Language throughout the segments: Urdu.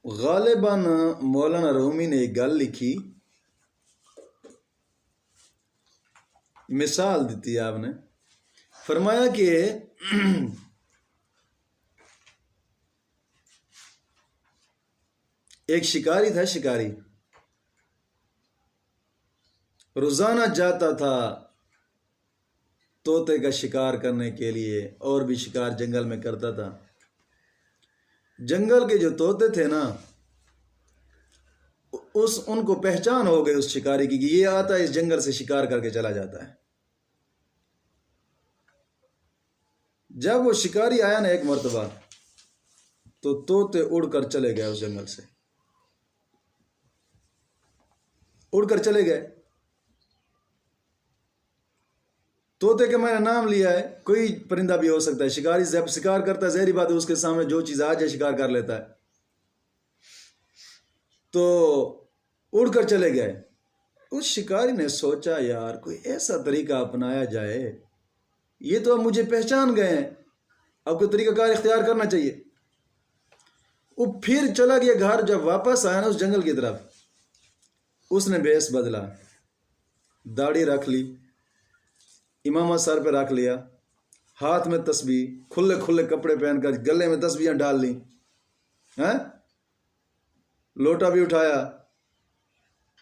غالباً مولانا رومی نے ایک گل لکھی، مثال دیتی آپ نے، فرمایا کہ ایک شکاری تھا، شکاری روزانہ جاتا تھا طوطے کا شکار کرنے کے لیے، اور بھی شکار جنگل میں کرتا تھا۔ جنگل کے جو طوطے تھے نا، ان کو پہچان ہو گئی اس شکاری کی کہ یہ آتا ہے اس جنگل سے شکار کر کے چلا جاتا ہے۔ جب وہ شکاری آیا نا ایک مرتبہ، تو طوطے اڑ کر چلے گئے، اس جنگل سے اڑ کر چلے گئے۔ طوطے کے میں نے نام لیا ہے، کوئی پرندہ بھی ہو سکتا ہے۔ شکاری جب شکار کرتا ہے، ظاہری بات ہے اس کے سامنے جو چیز آ جائے شکار کر لیتا ہے۔ تو اڑ کر چلے گئے۔ اس شکاری نے سوچا یار کوئی ایسا طریقہ اپنایا جائے، یہ تو اب مجھے پہچان گئے ہیں، اب کوئی طریقہ کار اختیار کرنا چاہیے۔ وہ پھر چلا گیا گھر۔ جب واپس آیا نا اس جنگل کی طرف، اس نے بھیس بدلا، داڑھی رکھ لی، امامہ سر پہ رکھ لیا، ہاتھ میں تسبیح، کھلے کھلے کپڑے پہن کر گلے میں تسبیحاں ڈال لی، لوٹا بھی اٹھایا،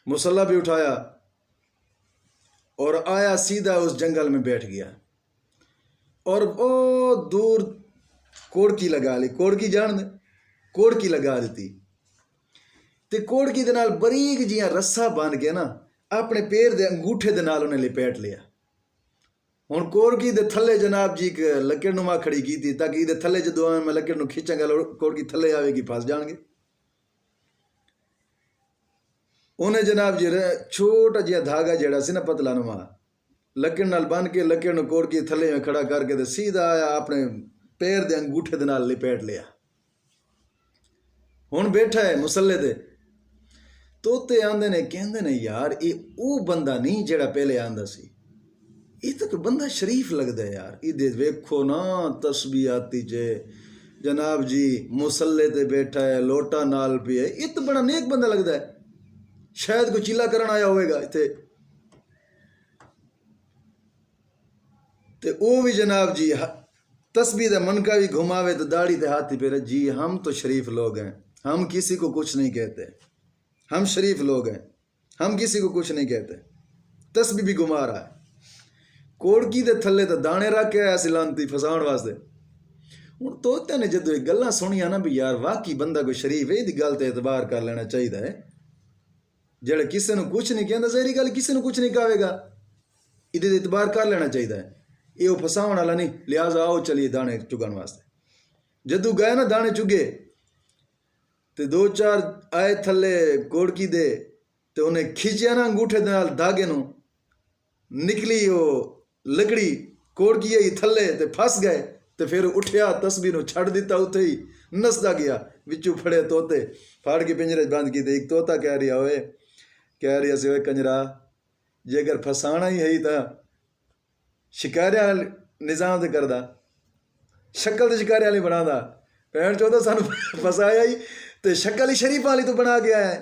مصلی بھی اٹھایا، اور آیا سیدھا اس جنگل میں بیٹھ گیا۔ اور بہت دور کوڑکی لگا لی۔ کوڑکی جان دے؟ کوڑکی لگا دیتی تے کوڑکی دے نال بریک جیاں رسا بن کے نا اپنے پیر دے انگوٹھے دے نال انہیں لپیٹ لیا۔ ہن کوڑکی دے تھلے جناب جی ایک لکڑ نما کھڑی کی تھی، تاکہ دے تھلے جدو میں لکڑ نو کھینچاں گا کوڑکی تھلے آوے گی، پھنس جان گے۔ انہیں جناب جی چھوٹا جہا دھاگا جیڑا سی نا پتلا نما، لکڑ نال بن کے لکڑ نو کوڑکی تھلے میں کھڑا کر کے تے سیدھا آیا اپنے پیر دے انگوٹھے دے نال لپیٹ لیا۔ ہن بیٹھا ہے مصلے تے۔ طوطے آندے نے کہندے نے یار یہ او بندہ نہیں جیڑا پہلے آندا سی، یہ تو کوئی بندہ شریف لگدا ہے یار۔ یہ ویکھو نا تسبیح آتی جے جناب جی، مصلے تے بیٹھا ہے، لوٹا نال پی ہے، یہ تو بڑا نیک بندہ لگدا ہے، شاید کوئی چیلا کرن آیا ہوئے گا اتنے۔ تے او بھی جناب جی تسبیح دا منکا بھی گھماوے تو داڑھی تے ہاتھی پہ رہے، جی ہم تو شریف لوگ ہیں، ہم کسی کو کچھ نہیں کہتے، ہم شریف لوگ ہیں، ہم کسی کو کچھ نہیں کہتے۔ تسبیح بھی گھما رہا ہے، کوڑکی دے تھلے تو دانے رکھ کے آیا سی لانتی فساؤن واسطے۔ ہن طوطے نے جدو یہ گلاں سنیاں نا بھی یار واقعی بندہ کوئی شریف ہے، یہ گل تے اعتبار کر لینا چاہیے ہے۔ جڑے کسے نو کچھ نہیں کہندا، ظاہری گل کسے نو کچھ نہیں کہے گا، یہ اعتبار کر لینا چاہیے ہے، یہ وہ فساؤن والا نہیں، لہٰذا آؤ چلیے دانے چگن واسطے۔ جدو گئے نا دانے چگے تے دو چار آئے تھلے کوڑکی دے تے انہیں کھچیا نا انگوٹھے دے نال دھاگے نو، نکلی وہ لکڑی کوڑکی ہی تھلے تے پھس گئے تے پھر اٹھیا تسبیح نو چھڑ دیتا، اتھے ہی نسدا گیا، وچوں پھڑے طوطے پھاڑ کے پنجرے بند کیتے۔ ایک طوطا کہہ رہا ہوئے، کہہ رہی سی ہوئے کنجرا جے اگر پھسانا ہی ہے تا شکاریاں نظام تے کردا، شکل تے شکاریاں نہیں بنا دا، پہن چودہ سانو پھسایا ہی تے شکل ہی شریف والی تو بنا گیا ہے۔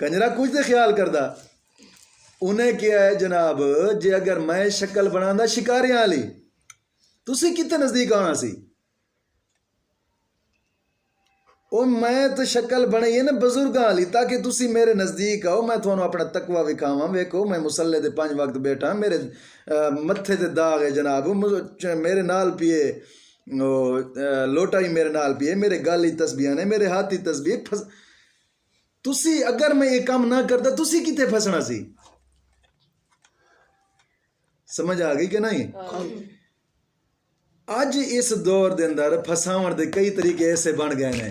کنجرا کچھ تے خیال کردا، انہیں کیا ہے جناب جے اگر میں شکل بنا دا شکاریاں والی، تسی کتے نزدیک آنا سی؟ او میں تو شکل بنائی ہے نا بزرگاں والی، تاکہ تسی میرے نزدیک آؤ، میں تھانوں اپنا تقوی وکھاواں۔ ویکھو میں مصلے تے 5 وقت بیٹھا، میرے متھے تے داغ ہے جناب، میرے نال پیے لوٹا ہی میرے نال پیے، میرے گل ہی تسبیح نے، میرے ہاتھ ہی تسبیح۔ تسی اگر میں یہ کام نہ کرتا تسی کتے پھسنا سی؟ سمجھ آ گئی کہ نہیں؟ اج اس دور دے اندر پھساون دے کئی طریقے ایسے بن گئے ہیں۔